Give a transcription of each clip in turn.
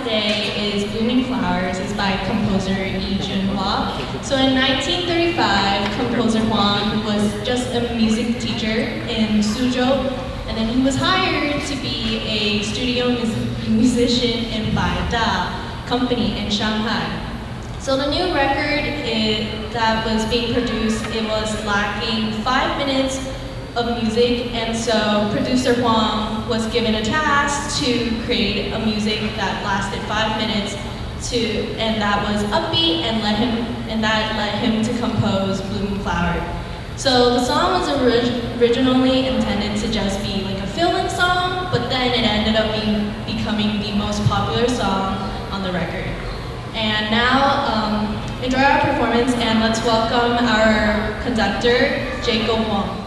today is Blooming Flowers. It's by composer Yi Junhua. So in 1935, composer Huang was just a music teacher in Suzhou, and then he was hired to be a studio musician in Baida company in Shanghai. So the new record that was being produced, it was lacking 5 minutes of music, and so producer Huang was given a task to create a music that lasted 5 minutes and that was upbeat and that led him to compose Blooming Flower. So the song was originally intended to just be like a fill-in song, but then it ended up becoming the most popular song on the record. And now, enjoy our performance and let's welcome our conductor, Jacob Wong.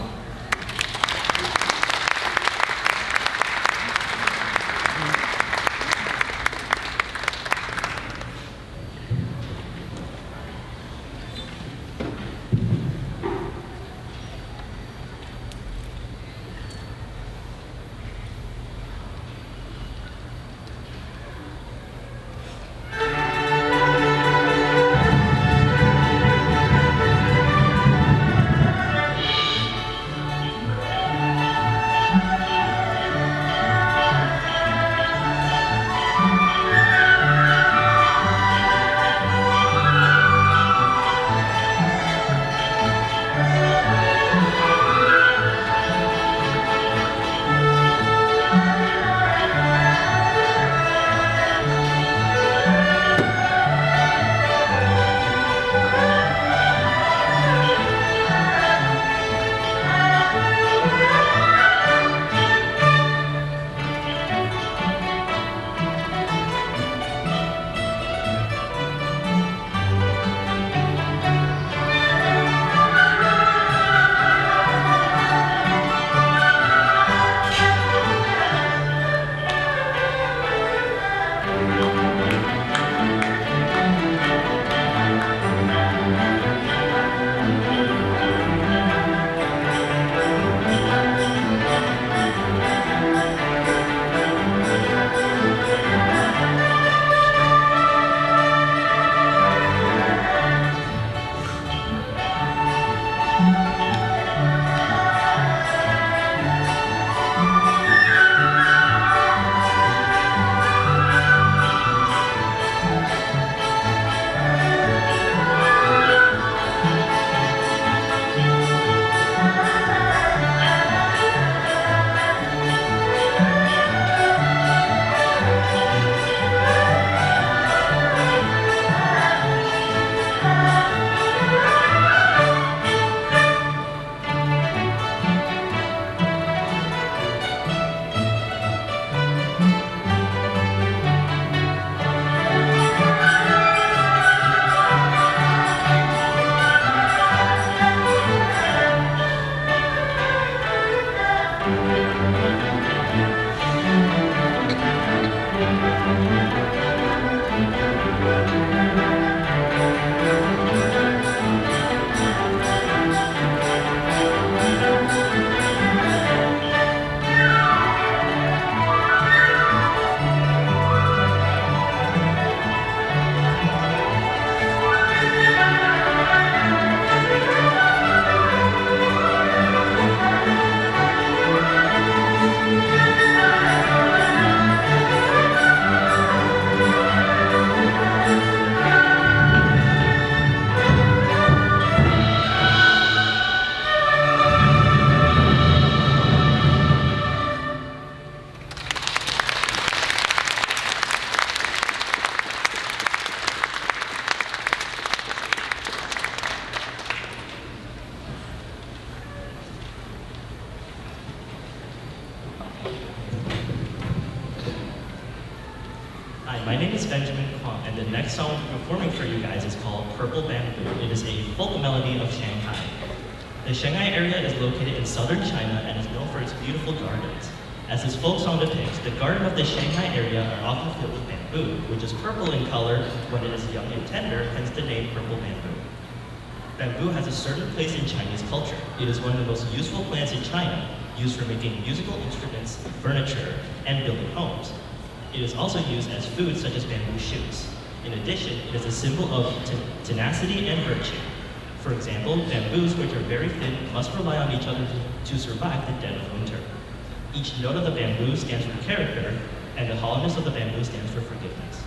My name is Benjamin Kwong, and the next song I'm performing for you guys is called Purple Bamboo. It is a folk melody of Shanghai. The Shanghai area is located in southern China and is known for its beautiful gardens. As this folk song depicts, the garden of the Shanghai area are often filled with bamboo, which is purple in color when it is young and tender, hence the name Purple Bamboo. Bamboo has a certain place in Chinese culture. It is one of the most useful plants in China, used for making musical instruments, furniture, and building homes. It is also used as food such as bamboo shoots. In addition, it is a symbol of tenacity and virtue. For example, bamboos, which are very thin, must rely on each other to survive the dead of winter. Each note of the bamboo stands for character, and the hollowness of the bamboo stands for forgiveness.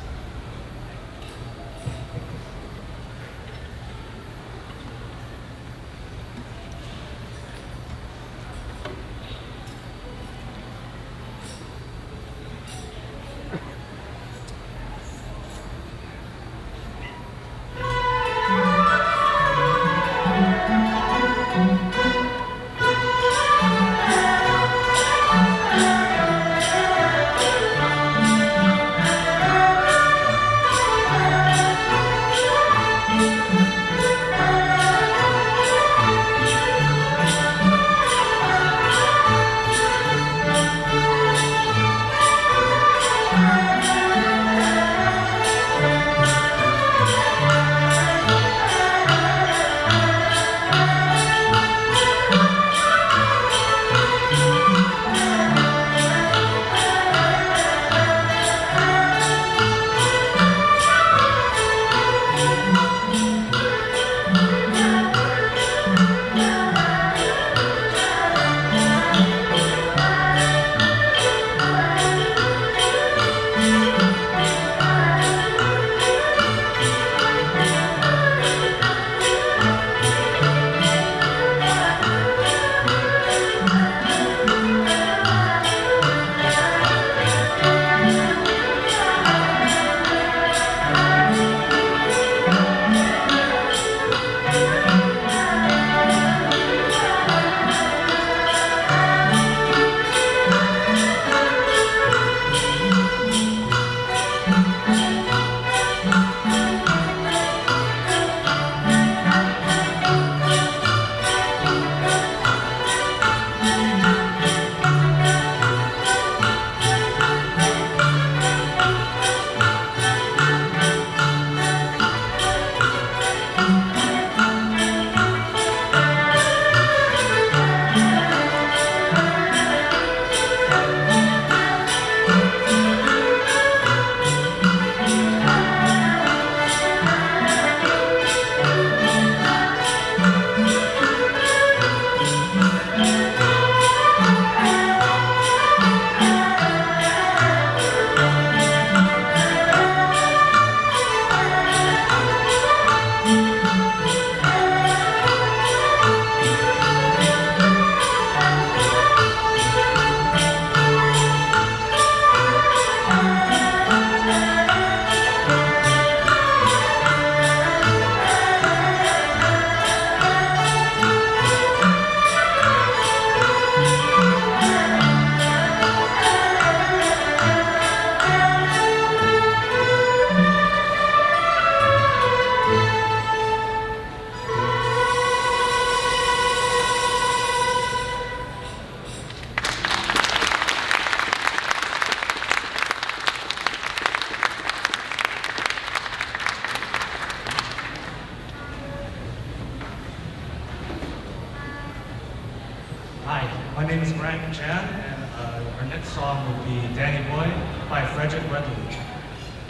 My name is Brian Chan, and our next song will be Danny Boy by Frederick Redley.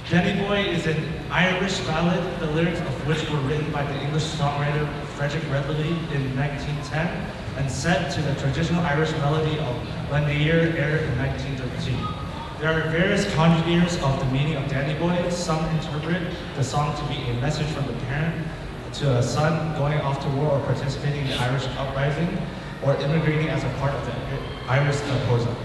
Danny Boy is an Irish ballad, the lyrics of which were written by the English songwriter Frederick Redley in 1910 and set to the traditional Irish melody of When the Year Air in 1913. There are various conjugators of the meaning of Danny Boy. Some interpret the song to be a message from the parent to a son going off to war or participating in the Irish uprising, or immigrating as a part of the Irish composer.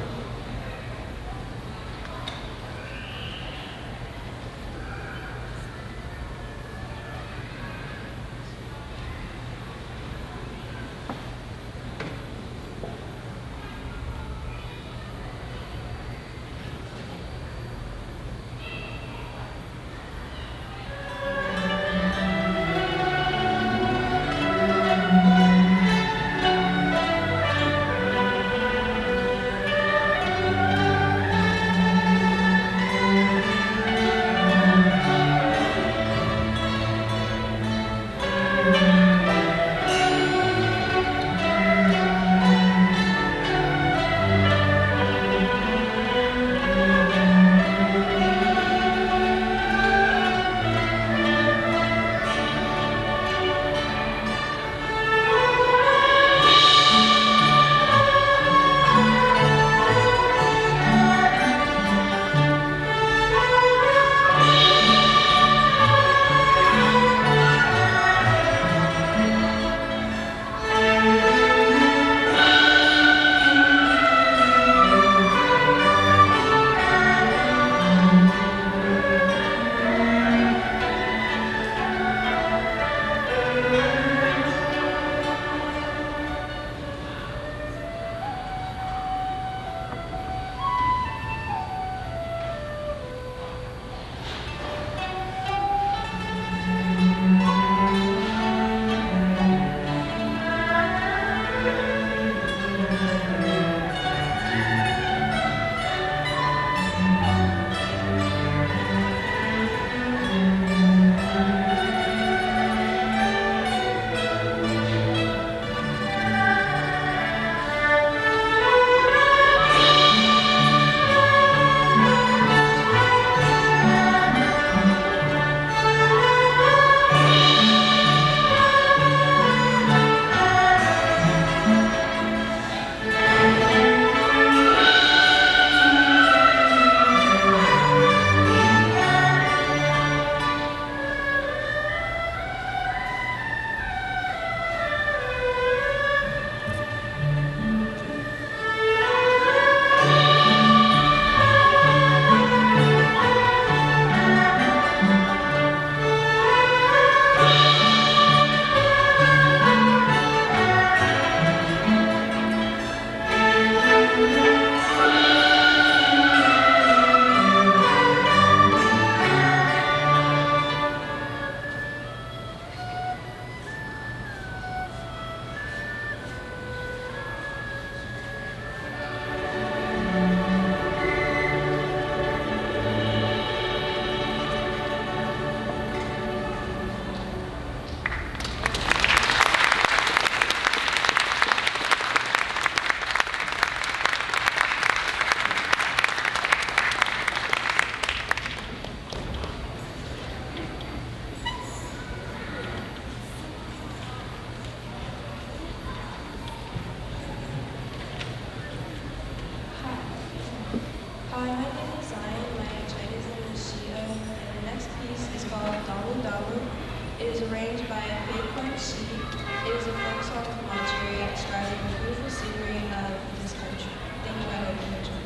is arranged by Pei Kwan Si. It is a folk song from Algeria describing the beautiful scenery of this country. Thank you, I hope you enjoy.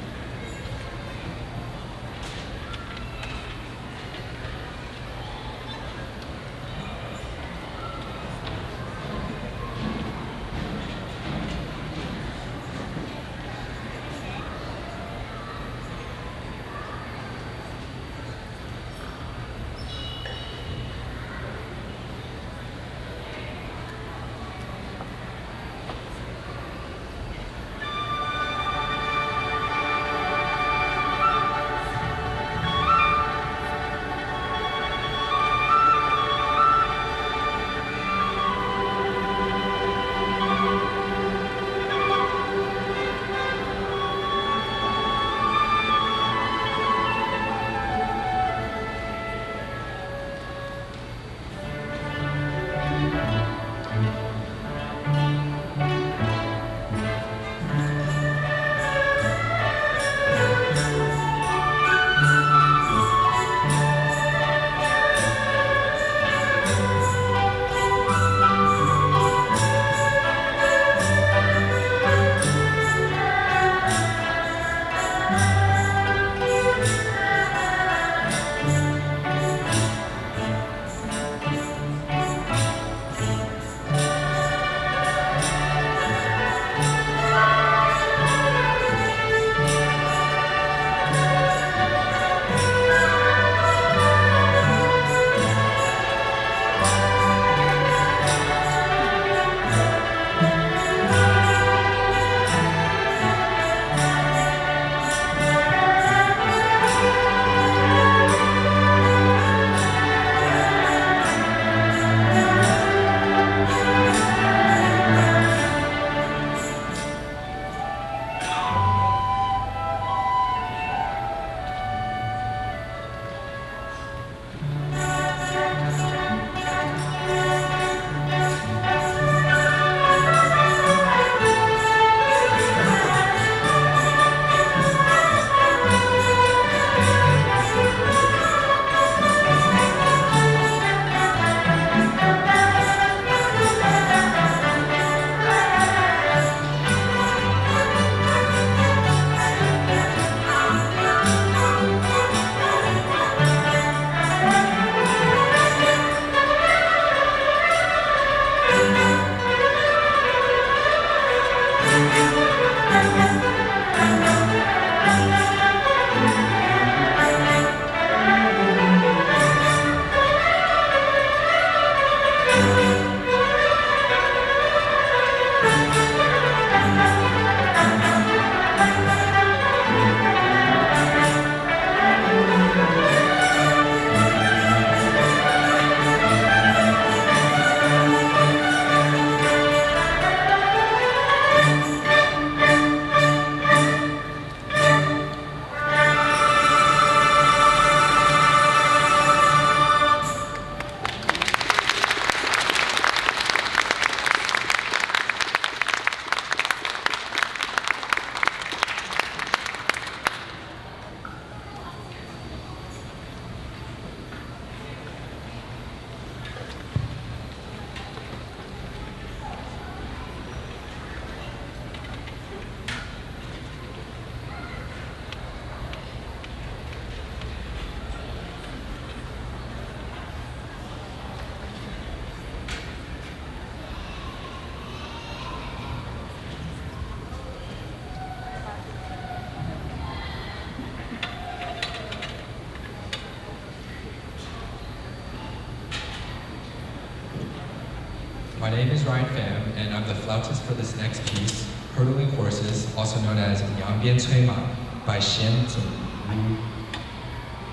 My name is Ryan Pham, and I'm the flautist for this next piece, Hurdling Horses, also known as Yang Bian Cui Ma by Xian Jing Wu.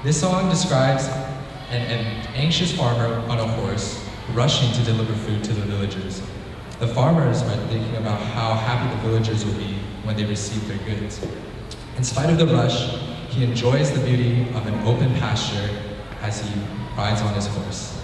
This song describes an anxious farmer on a horse rushing to deliver food to the villagers. The farmers are thinking about how happy the villagers will be when they receive their goods. In spite of the rush, he enjoys the beauty of an open pasture as he rides on his horse.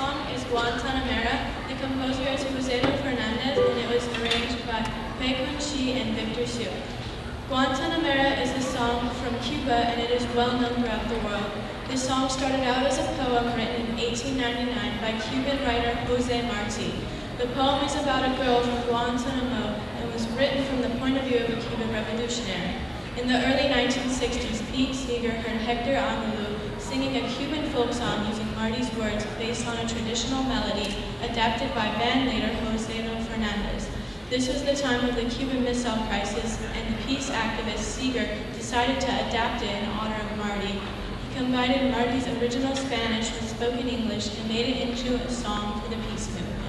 song is Guantanamera. The composer is José Fernandez, and it was arranged by Pei Kun Shi and Victor Su. Guantanamera is a song from Cuba, and it is well known throughout the world. This song started out as a poem written in 1899 by Cuban writer José Martí. The poem is about a girl from Guantanamo and was written from the point of view of a Cuban revolutionary. In the early 1960s, Pete Seeger heard Hector Amelou singing a Cuban folk song using Marty's words based on a traditional melody adapted by bandleader José Fernandez. This was the time of the Cuban Missile Crisis, and the peace activist Seeger decided to adapt it in honor of Marty. He combined Marty's original Spanish with spoken English and made it into a song for the peace movement.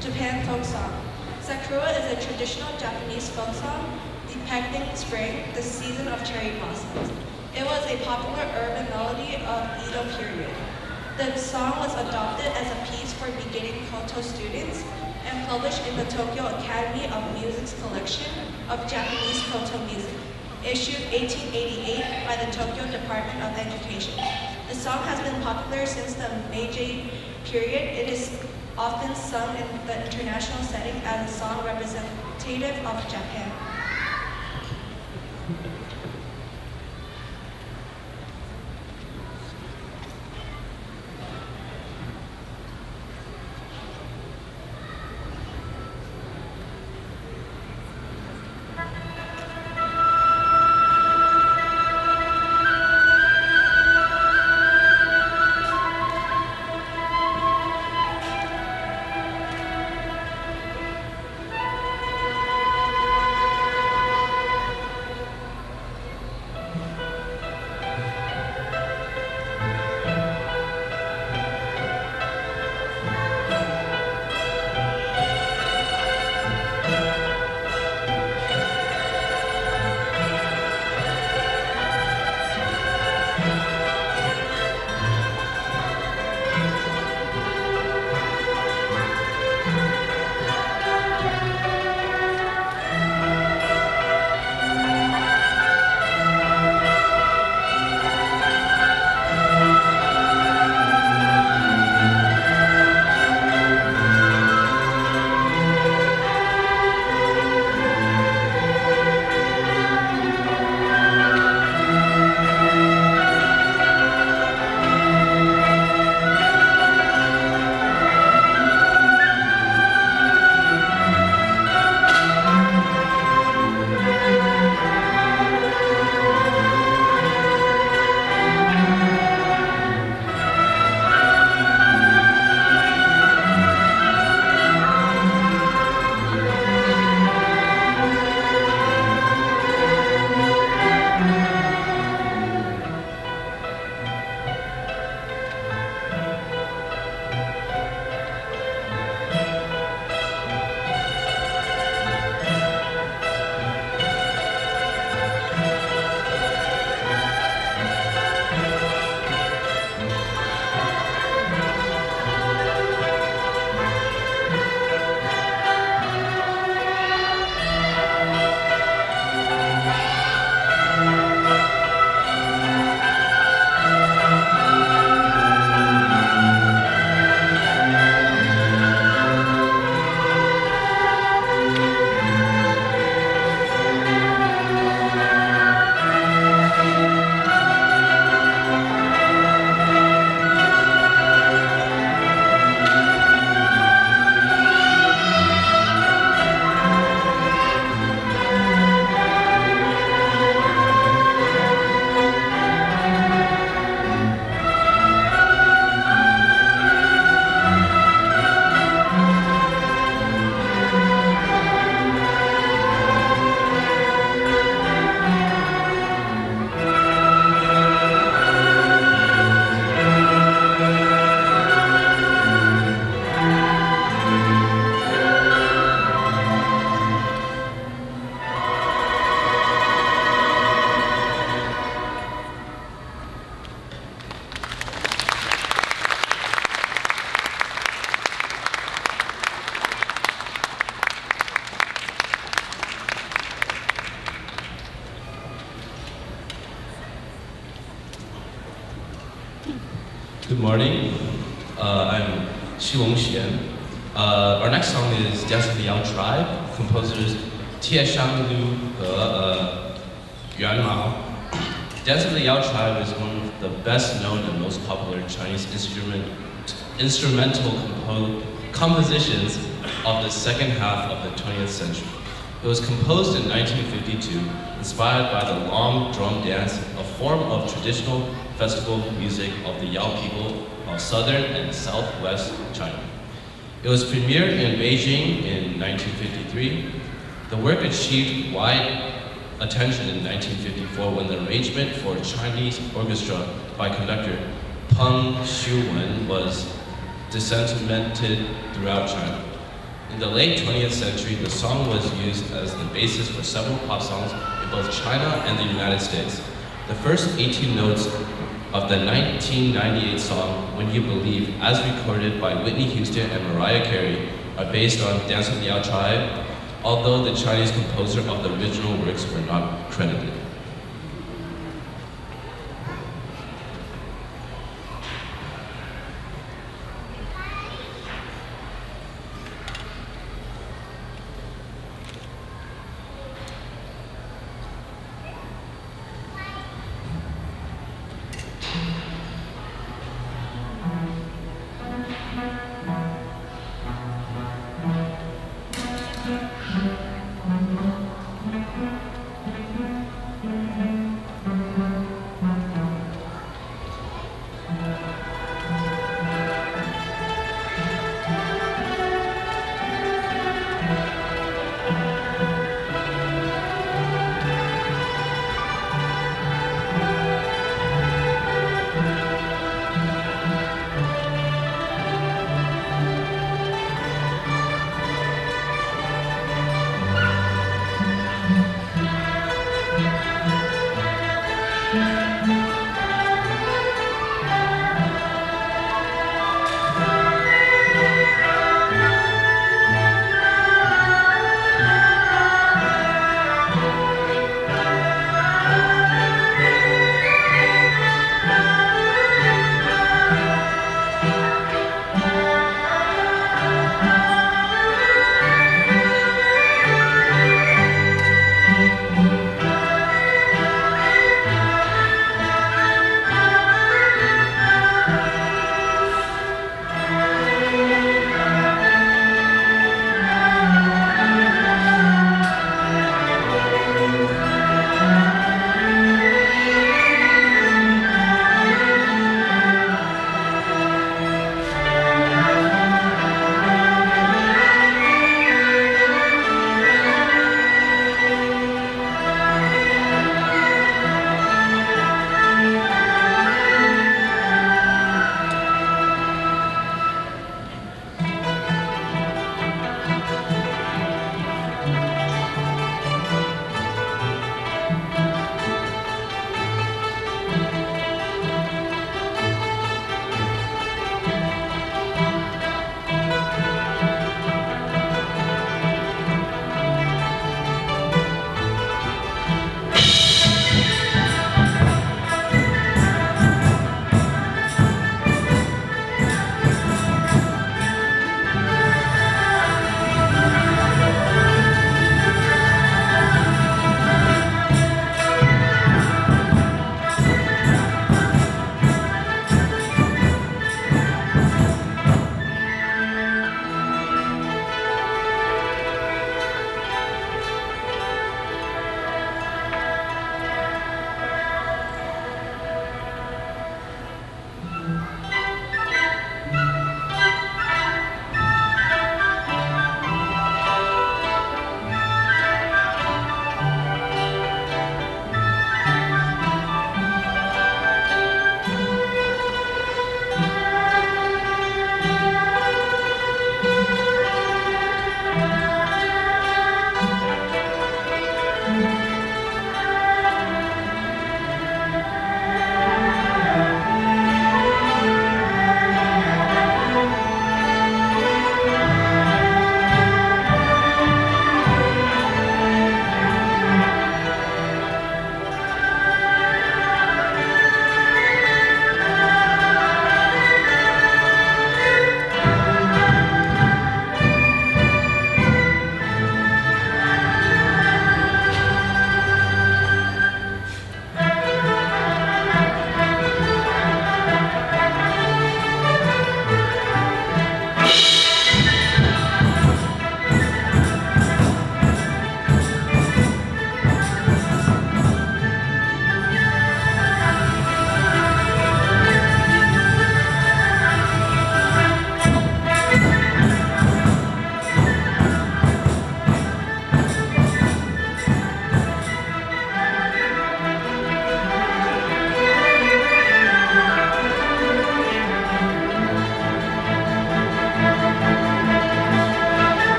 Japan folk song. Sakura is a traditional Japanese folk song depicting spring, the season of cherry blossoms. It was a popular urban melody of Edo period. The song was adopted as a piece for beginning koto students and published in the Tokyo Academy of Music's collection of Japanese koto music, issued 1888 by the Tokyo Department of Education. The song has been popular since the Meiji period. It is often sung in the international setting as a song representative of Japan. Good morning. I'm Xiwong Xian. Our next song is Dance of the Yao Tribe, composers Tie Shanglu and Yuan Mao. Dance of the Yao Tribe is one of the best known and most popular Chinese instrumental compositions of the second half of the 20th century. It was composed in 1952, inspired by the long drum dance, a form of traditional festival music of the Yao people of southern and southwest China. It was premiered in Beijing in 1953. The work achieved wide attention in 1954 when the arrangement for Chinese orchestra by conductor Peng Xiuwen was disseminated throughout China. In the late 20th century, the song was used as the basis for several pop songs in both China and the United States. The first 18 notes of the 1998 song, When You Believe, as recorded by Whitney Houston and Mariah Carey, are based on Dance of the Yao Tribe, although the Chinese composer of the original works were not credited.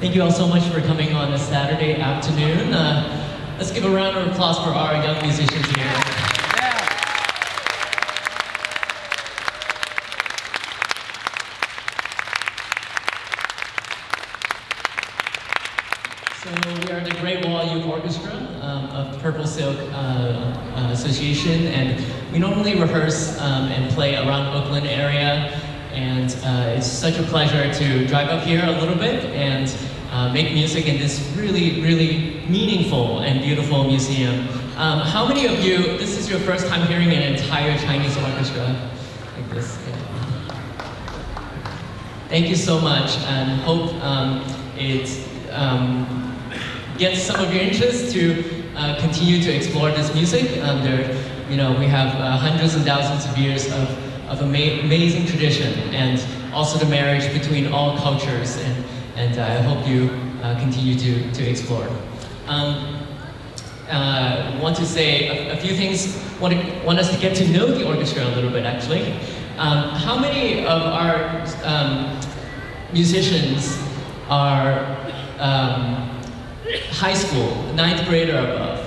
Thank you all so much for coming on a Saturday afternoon. Let's give a round of applause for our young musicians here. So we are the Great Wall Youth Orchestra of Purple Silk Association, and we normally rehearse and play around Oakland area, and it's such a pleasure to drive up here a little bit and make music in this really, really meaningful and beautiful museum. How many of you, this is your first time hearing an entire Chinese orchestra like this? Yeah. Thank you so much, and hope it gets some of your interest to continue to explore this music. We have hundreds and thousands of years of amazing tradition, and also the marriage between all cultures, and I hope you continue to explore. Want to say a few things, want us to get to know the orchestra a little bit actually. How many of our musicians are high school, 9th grade or above?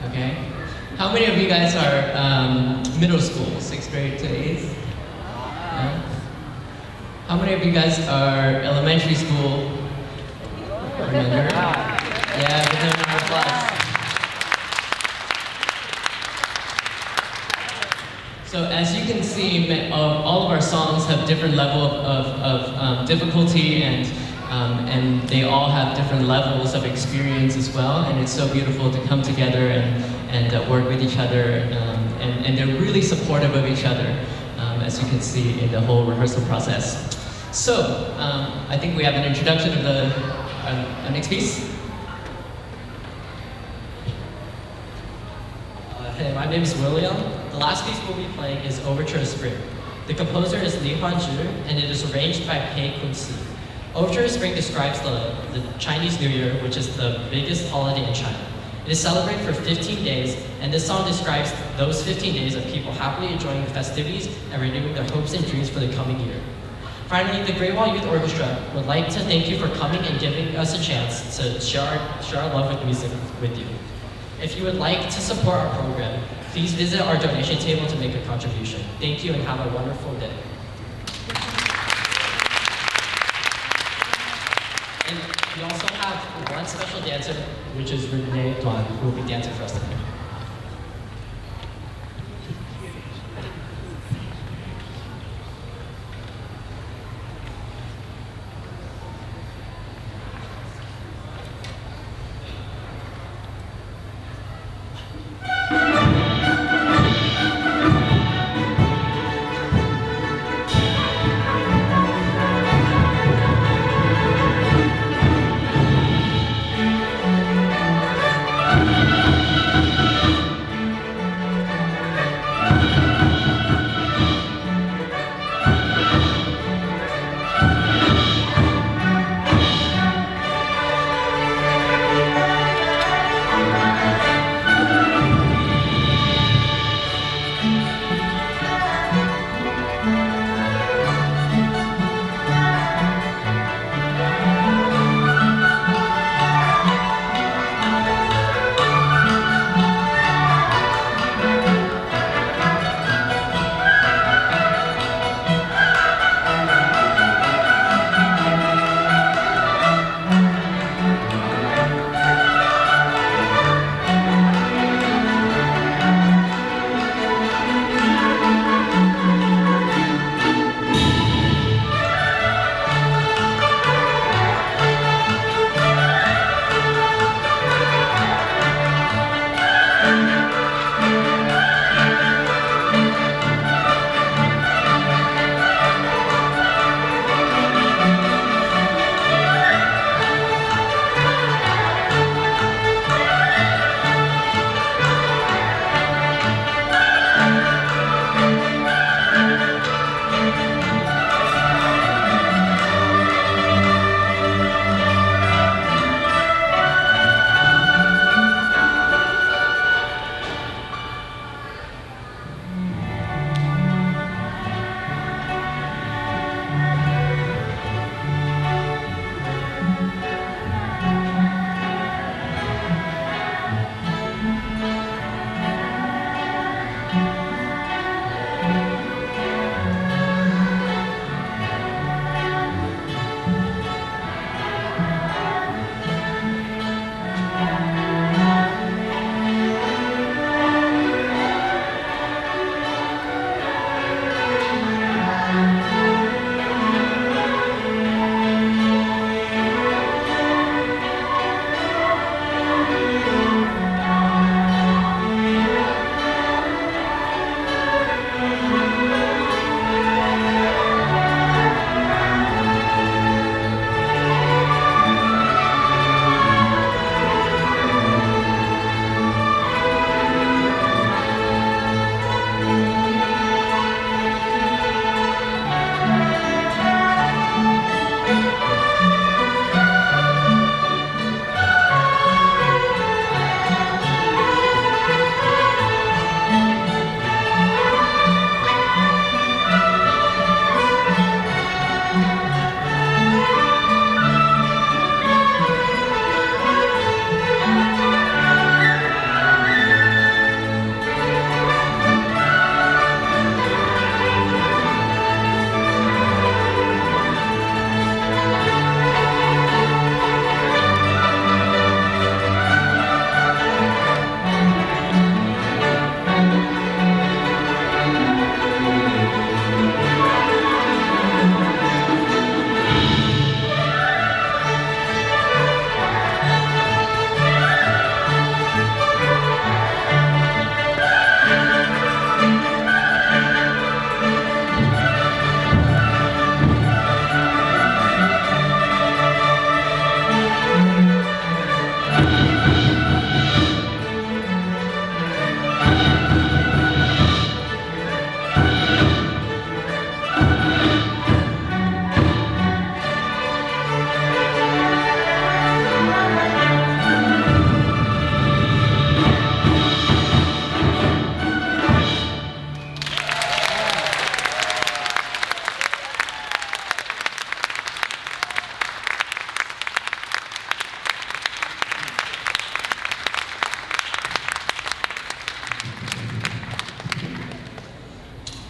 Okay. How many of you guys are middle school, 6th grade to 8th? Yeah. How many of you guys are elementary school or younger? Yeah, give them an applause. So as you can see, all of our songs have different level of difficulty, and they all have different levels of experience as well, and it's so beautiful to come together and work with each other, and they're really supportive of each other, as you can see in the whole rehearsal process. So, I think we have an introduction of the next piece. Hey, my name is William. The last piece we'll be playing is Overture of Spring. The composer is Li Huanzhi, and it is arranged by Pei Kunsi. Overture of Spring describes the Chinese New Year, which is the biggest holiday in China. It is celebrated for 15 days, and this song describes those 15 days of people happily enjoying the festivities and renewing their hopes and dreams for the coming year. Finally, the Great Wall Youth Orchestra would like to thank you for coming and giving us a chance to share our love of music with you. If you would like to support our program, please visit our donation table to make a contribution. Thank you and have a wonderful day. And we also have one special dancer, which is Renee Duan, who will be dancing for us tonight.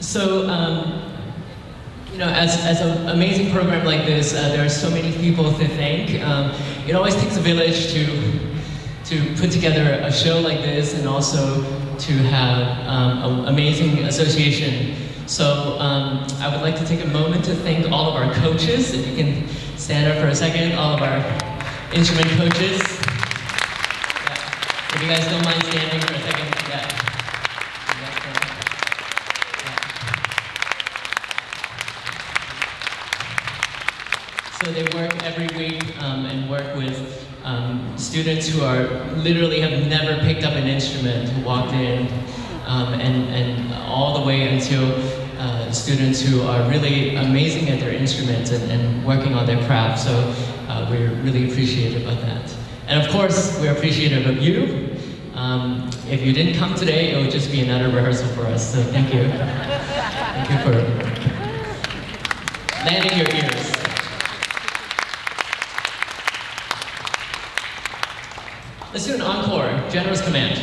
So, as an amazing program like this, there are so many people to thank. It always takes a village to put together a show like this, and also to have an amazing association. So I would like to take a moment to thank all of our coaches. If you can stand up for a second, all of our instrument coaches. Yeah. If you guys don't mind standing for a second, yeah. So they work every week and work with students who are literally have never picked up an instrument, who walked in, and all the way until students who are really amazing at their instruments and working on their craft. So we're really appreciative of that. And of course, we're appreciative of you. If you didn't come today, it would just be another rehearsal for us. So thank you. Thank you for landing your ears. Let's do an encore, General's Command.